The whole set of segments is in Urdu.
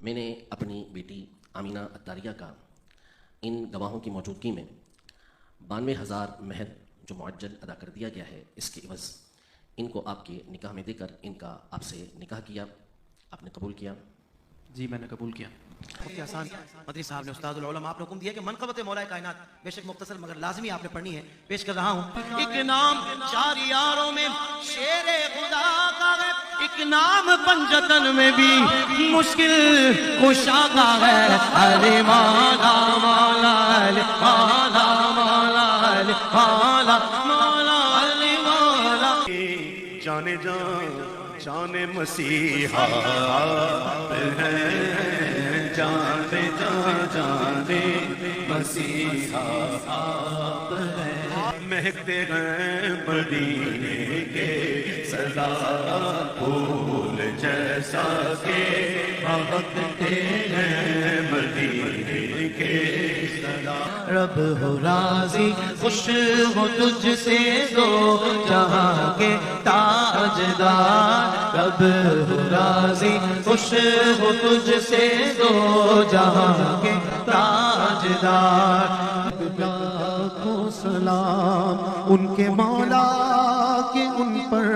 میں نے اپنی بیٹی آمینہ عطاریہ کا ان گواہوں کی موجودگی میں 92,000 مہر جو معجل ادا کر دیا گیا ہے، اس کے عوض ان کو آپ کے نکاح میں دے کر ان کا آپ سے نکاح کیا۔ آپ نے قبول کیا؟ جی میں نے قبول کیا۔ مفتی حسان مدنی صاحب نے استاد العلماء آپ نے حکم دیا کہ منقبت مولا کائنات بے شک مختصر مگر لازمی آپ نے پڑھنی ہے، پیش کر رہا ہوں۔ ایک نام چار یاروں میں شیر خدا کا ہے، ایک نام پنجتن میں بھی مشکل کشا کا ہے۔ علی مولا مولا علی مولا مولا علی مولا مولا علی مولا۔ جانے جان جانے مسیحا ہے، جانے جان جانے مسیحا ہے، مہکتے ہیں مدینے کے سزا پھول جیسا کہ مہکتے ہیں مدینے کے سزا۔ رب ہو راضی خوش ہو تجھ سے دو جہاں کے تاجدار، رب ہو راضی خوش ہو تجھ سے دو جہاں کے تاجدار۔ لاکھوں سلام ان کے مولا کے ان پر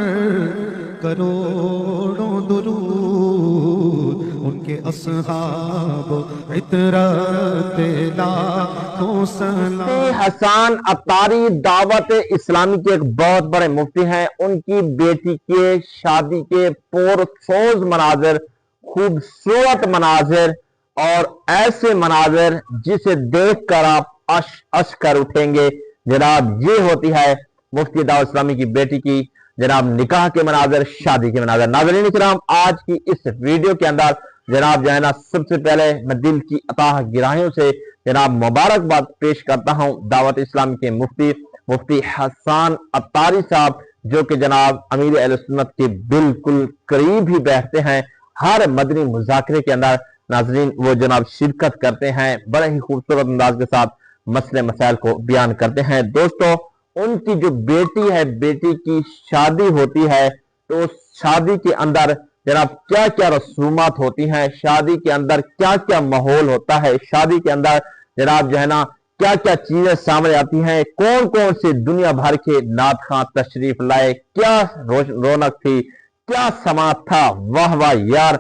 کروڑوں درود، ان کے اصحاب عطرت لاکھوں سلام۔ مفتی حسان عطاری دعوت اسلامی کے ایک بہت بڑے مفتی ہیں۔ ان کی بیٹی کے شادی کے پرسوز مناظر، خوبصورت مناظر اور ایسے مناظر جسے دیکھ کر آپ اشک کر اٹھیں گے، جناب یہ ہوتی ہے مفتی دعوت اسلامی کی بیٹی کی جناب نکاح کے مناظر، شادی کے مناظر۔ ناظرین کرام، آج کی اس ویڈیو کے اندر جناب جو ہے نا سب سے پہلے میں دل کی عطا گراہیوں سے جناب مبارکباد پیش کرتا ہوں دعوت اسلامی کے مفتی حسان عطاری صاحب، جو کہ جناب امیر اہل سنت کے بالکل قریب ہی بیٹھتے ہیں۔ ہر مدنی مذاکرے کے اندر ناظرین وہ جناب شرکت کرتے ہیں، بڑے ہی خوبصورت انداز کے ساتھ مسئلے مسائل کو بیان کرتے ہیں۔ دوستو، ان کی جو بیٹی ہے، بیٹی کی شادی ہوتی ہے تو اس شادی کے اندر جناب کیا کیا رسومات ہوتی ہیں، شادی کے اندر کیا کیا ماحول ہوتا ہے، شادی کے اندر جناب جو ہے نا کیا کیا چیزیں سامنے آتی ہیں، کون کون سے دنیا بھر کے نعت خواں تشریف لائے، کیا رونق تھی، کیا سماعت تھا، واہ واہ یار،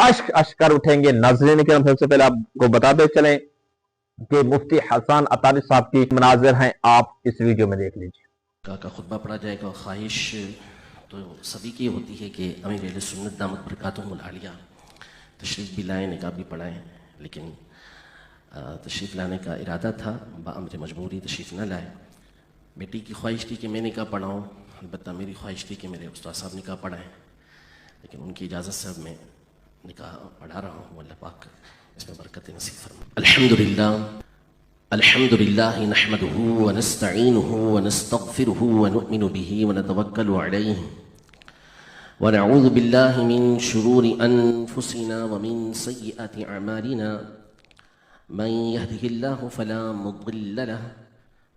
اشک کر اٹھیں گے۔ ناظرین کرام، سب سے پہلے آپ کو بتاتے چلیں کہ مفتی حسان عطاری صاحب کی مناظر ہیں، آپ اس ویڈیو میں دیکھ لیجیے۔ کا خطبہ پڑھا جائے گا۔ خواہش تو سبھی کی ہوتی ہے کہ امیر اہل سنت دامت برکاتہم العالیہ تشریف بھی لائیں، نکاح بھی پڑھائیں، لیکن تشریف لانے کا ارادہ تھا، بامر مجبوری تشریف نہ لائے۔ بیٹی کی خواہش تھی کہ میں نکاح پڑھاؤں، البتہ میری خواہش تھی کہ میرے استاد صاحب نکاح پڑھائیں، لیکن ان کی اجازت سے اب میں نکاح پڑھا رہا ہوں۔ اللہ پاک اس میں برکت نصیب فرمائے۔ الحمد للہ نحمده ونستعینه ونستغفره ونؤمن به ونتوکل علیہ ونعوذ باللہ من شرور انفسنا ومن سیئات اعمالنا، من يهده الله فلا مضل له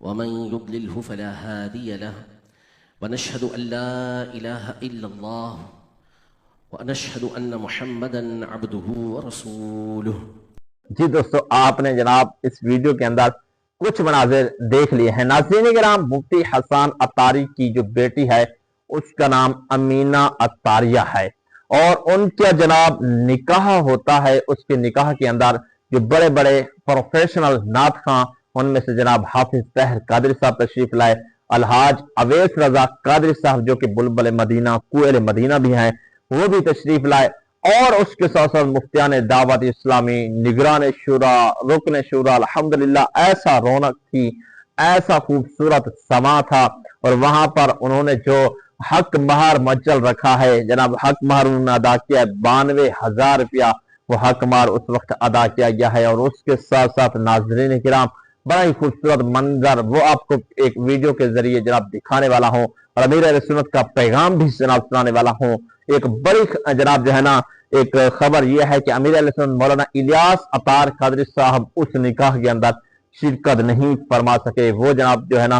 ومن يضلله فلا هادي له، ونشهد ان لا اله الا الله ونشهد ان محمدا عبده ورسوله۔ جی دوستو، آپ نے جناب اس ویڈیو کے اندر کچھ مناظر دیکھ لیے ہیں۔ ناظرین کرام، مفتی حسان عطاری کی جو بیٹی ہے اس کا نام امینہ عطاریہ ہے، اور ان کا جناب نکاح ہوتا ہے۔ اس کے نکاح کے اندر جو بڑے بڑے پروفیشنل نعت خواں، ان میں سے جناب حافظ طاہر قادری صاحب تشریف لائے، الحاج اویس رضا قادری صاحب جو کہ بلبل مدینہ، کوئل مدینہ بھی ہیں، وہ بھی تشریف لائے، اور اس کے ساتھ ساتھ مفتیان دعوت اسلامی، نگران شورا، رکن شورا۔ الحمدللہ ایسا رونق تھی، ایسا خوبصورت سما تھا، اور وہاں پر انہوں نے جو حق مہر مچل رکھا ہے جناب، حق مہر انہوں نے ادا کیا ہے 92,000 روپیہ، وہ حق مہر اس وقت ادا کیا گیا ہے۔ اور اس کے ساتھ ساتھ ناظرین کرام، بڑا ہی خوبصورت منظر وہ آپ کو ایک ویڈیو کے ذریعے جناب دکھانے والا ہوں، اور امیر اہل سنت کا پیغام بھی جناب سنانے والا ہوں۔ ایک بڑی جناب جو ہے نا ایک خبر یہ ہے کہ امیر اہل سنت مولانا الیاس عطار قادری صاحب اس نکاح کے اندر شرکت نہیں فرما سکے۔ وہ جناب جو ہے نا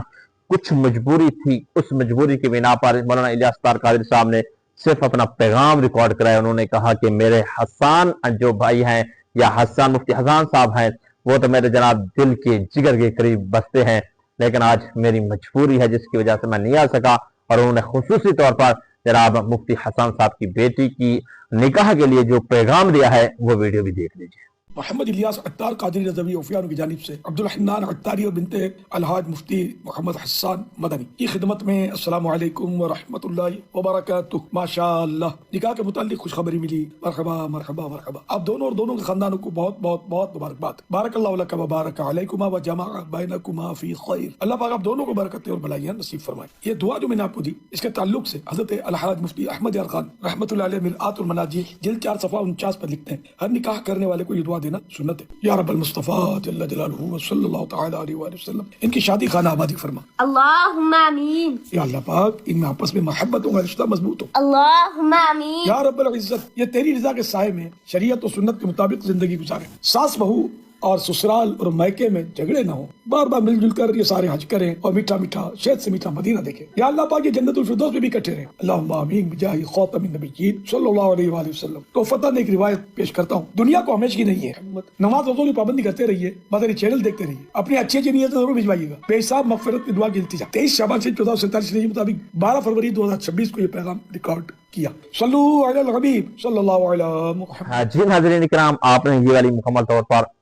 کچھ مجبوری تھی، اس مجبوری کی بنا پر مولانا الیاس عطار قادری صاحب نے صرف اپنا پیغام ریکارڈ کرایا. انہوں نے کہا کہ میرے حسان جو بھائی ہیں یا حسان مفتی حسان صاحب ہیں وہ تو میرے جناب دل کے جگر کے قریب بستے ہیں، لیکن آج میری مجبوری ہے جس کی وجہ سے میں نہیں آ سکا. اور انہوں نے خصوصی طور پر جناب مفتی حسان صاحب کی بیٹی کی نکاح کے لیے جو پیغام دیا ہے وہ ویڈیو بھی دیکھ لیجیے. محمد الیاس عطار قادری رضوی اوفیانو کی جانب سے عبدالحنان عطاری اور بنت الحاج مفتی محمد حسان مدنی کی خدمت میں السلام علیکم ورحمۃ اللہ وبرکاتہ. ماشاء اللہ نکاح کے متعلق خوشخبری ملی. مرحبا مرحبا مرحبا. آپ دونوں اور دونوں کے خاندانوں کو بہت بہت بہت مبارکباد. بارک اللہ لک و بارک علیکما و جمع بینکما فی خیر. اللہ پاک آپ دونوں کو برکتیں اور بھلائیاں نصیب فرمائے. یہ دعا جو میں نے آپ کو دی اس کے تعلق سے حضرت الحاج مفتی احمد یار خان رحمۃ اللہ علیہ مرآت المناجی جلد 4 صفحہ 49 پر لکھتے ہیں ہر نکاح کرنے والے کو یہ دعا دینا سنت ہے. یا رب المصطفیٰ جل جلالہ صلی اللہ تعالی علیہ وآلہ وسلم ان کی شادی خانہ آبادی فرما. اللہم آمین. یا اللہ پاک ان میں آپس میں محبتوں کا رشتہ مضبوط ہو. اللہم آمین. یا رب العزت یہ تیری رضا کے سائے میں شریعت و سنت کے مطابق زندگی گزارے. ساس بہو اور سسرال اور میکے میں جھگڑے نہ ہوں. بار بار مل جل کر یہ سارے حج کریں اور میٹھا میٹھا شہد سے میٹھا مدینہ دیکھیں. یا اللہ پاک یہ جنت الفردوس میں بھی اکٹھے رہیں. اللہم آمین بجاہ خاتم النبیین صلی اللہ علیہ وآلہ وسلم. تو فتح نے ایک روایت پیش کرتا ہوں. دنیا کو ہمیشہ کی نہیں ہے. نماز روزوں کی پابندی کرتے رہیے. مدنی چینل دیکھتے رہیے. اپنی اچھی اچھی نیتیں ضرور بھجوائیے گا. بے حساب مغفرت کی دعا کی التجا. 23 شعبان سے 1447 کے مطابق 12 فروری 2026 کو یہ پیغام ریکارڈ کیا. صلو علی الحبیب صلی اللہ علیہ محمد. جی ناظرین کرام آپ نے یہ والی مکمل طور پر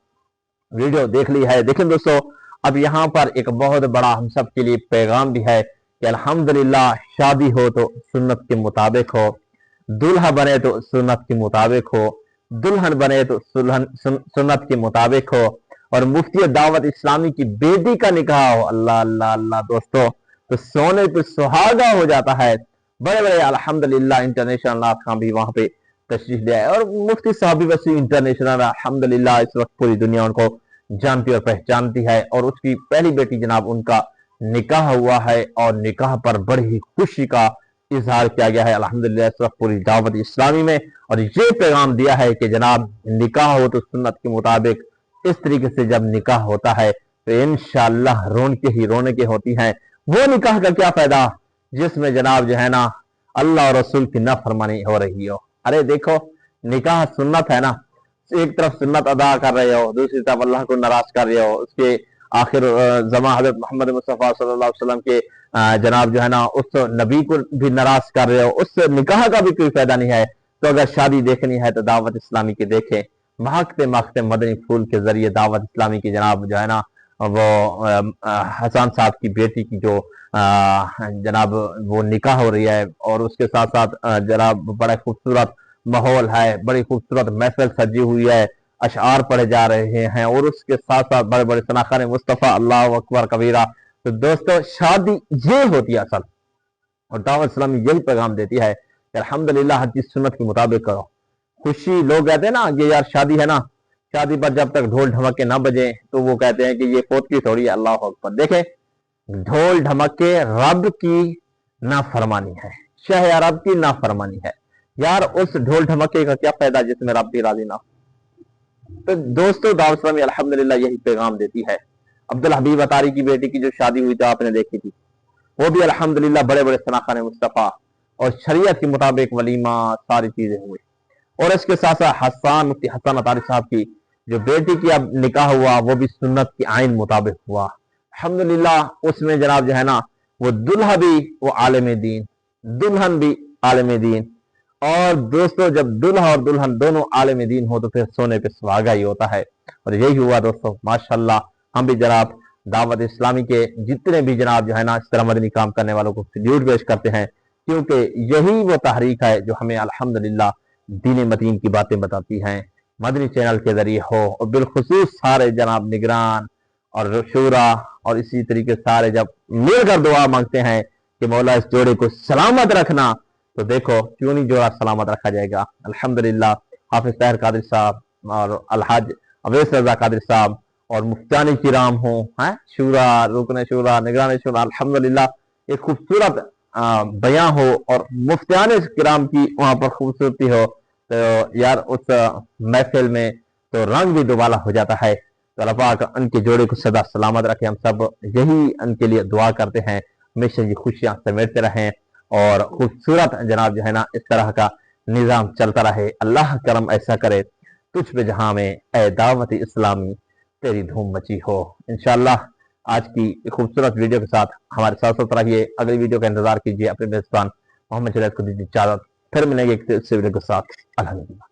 ویڈیو دیکھ لی ہے. دیکھیں دوستو اب یہاں پر ایک بہت بڑا ہم سب کے لیے پیغام بھی ہے کہ الحمدللہ شادی ہو تو سنت کے مطابق ہو، دلہا بنے تو سنت کے مطابق ہو، دلہن بنے تو سنت کے مطابق ہو، اور مفتی دعوت اسلامی کی بیٹی کا نکاح ہو. اللہ اللہ اللہ دوستو تو سونے پہ سہاگا ہو جاتا ہے. بڑے بڑے الحمدللہ انٹرنیشنل نعت خان بھی وہاں پہ تشریف لے آئے اور مفتی صاحب بھی ویسے انٹرنیشنل الحمدللہ اس وقت پوری دنیا ان کو جانتی اور پہچانتی ہے. اور اس کی پہلی بیٹی جناب ان کا نکاح ہوا ہے اور نکاح پر بڑی خوشی کا اظہار کیا گیا ہے الحمدللہ اس وقت پوری دعوت اسلامی میں. اور یہ پیغام دیا ہے کہ جناب نکاح ہو تو سنت کے مطابق. اس طریقے سے جب نکاح ہوتا ہے تو انشاءاللہ رونقیں ہی رونقیں ہوتی ہیں. وہ نکاح کا کیا فائدہ جس میں جناب جو ہے نا اللہ اور رسول کی نافرمانی ہو رہی ہو. ارے دیکھو نکاح سنت ہے نا، ایک طرف سنت ادا کر رہے ہو، دوسری طرف اللہ کو ناراض کر رہے ہو. اس کے آخر زمان حضرت محمد مصطفیٰ صلی اللہ علیہ وسلم کے جناب جو ہے نا اس نبی کو بھی ناراض کر رہے ہو. اس نکاح کا بھی کوئی فائدہ نہیں ہے. تو اگر شادی دیکھنی ہے تو دعوت اسلامی کی دیکھیں. مہکتے مہکتے مدنی پھول کے ذریعے دعوت اسلامی کی جناب جو ہے نا وہ حسان صاحب کی بیٹی کی جو جناب وہ نکاح ہو رہی ہے اور اس کے ساتھ ساتھ جناب بڑا خوبصورت ماحول ہے، بڑی خوبصورت محفل سجی ہوئی ہے، اشعار پڑھے جا رہے ہیں اور اس کے ساتھ ساتھ بڑے بڑے ثناخان مصطفیٰ اللہ اکبر کبیرہ. تو دوستو شادی یہ ہوتی ہے اصل، اور دعوت اسلامی یہی پیغام دیتی ہے کہ الحمدللہ ہر چیز سنت کے مطابق کرو. خوشی لوگ کہتے ہیں نا کہ یار شادی ہے نا، شادی پر جب تک ڈھول ڈھمکے نہ بجے تو وہ کہتے ہیں کہ یہ پوتکی تھوڑی ہے. اللہ اکبر. دیکھیں ڈھول ڈھمکے رب کی نافرمانی ہے، شہ رب کی نافرمانی ہے. یار اس ڈھول ڈھمکے کا کیا فائدہ جس میں رب بھی راضی نہ ہو. تو دوستو دعوت اسلامی الحمدللہ یہی پیغام دیتی ہے. عبدالحبیب عطاری کی بیٹی کی جو شادی ہوئی تو آپ نے دیکھی تھی، وہ بھی الحمدللہ بڑے بڑے ثناخان مصطفیٰ اور شریعت کے مطابق ولیمہ ساری چیزیں ہوئی. اور اس کے ساتھ ساتھ حسان مفتی حسان عطاری صاحب کی جو بیٹی کی اب نکاح ہوا وہ بھی سنت کی آئین مطابق ہوا الحمدللہ. اس میں جناب جو ہے نا وہ دلہا بھی وہ عالم دین، دلہن بھی عالم دین. اور دوستو جب دلہا اور دلہن دونوں عالم دین ہو تو پھر سونے پہ سہاگا ہی ہوتا ہے. اور یہی ہوا دوستو ماشاءاللہ. ہم بھی جناب دعوت اسلامی کے جتنے بھی جناب جو ہے نا اس طرح مدنی کام کرنے والوں کو سلیوٹ پیش کرتے ہیں، کیونکہ یہی وہ تحریک ہے جو ہمیں الحمدللہ دین مدین کی باتیں بتاتی ہیں مدنی چینل کے ذریعے ہو. اور بالخصوص سارے جناب نگران اور شورا اور اسی طریقے سارے جب مل کر دعا مانگتے ہیں کہ مولا اس جوڑے کو سلامت رکھنا، تو دیکھو کیوں نہیں جوڑا سلامت رکھا جائے گا. الحمدللہ حافظ طاہر قادری صاحب اور الحاج اویس رضا قادری صاحب اور مفتیان کرام ہوں، شورا، رکن شورا، نگران شورا، الحمدللہ ایک خوبصورت بیان ہو اور مفتیان کرام کی وہاں پر خوبصورتی ہو تو یار اس محفل میں تو رنگ بھی دوبالا ہو جاتا ہے. تو اللہ پاک ان کے جوڑے کو سدا سلامت رکھے. ہم سب یہی ان کے لیے دعا کرتے ہیں، ہمیشہ یہ خوشیاں سمیٹتے رہیں. اور خوبصورت جناب جو ہے نا اس طرح کا نظام چلتا رہے. اللہ کرم ایسا کرے تجھ پہ جہاں میں اے دعوت اسلامی تیری دھوم مچی ہو. انشاءاللہ آج کی خوبصورت ویڈیو کے ساتھ ہمارے ساتھ رہیے. اگلی ویڈیو کا انتظار کیجیے. اپنے میزبان محمد جنید کو دیجیے اجازت. پھر ملیں گے ایک ویڈیو کے ساتھ. الحمدللہ.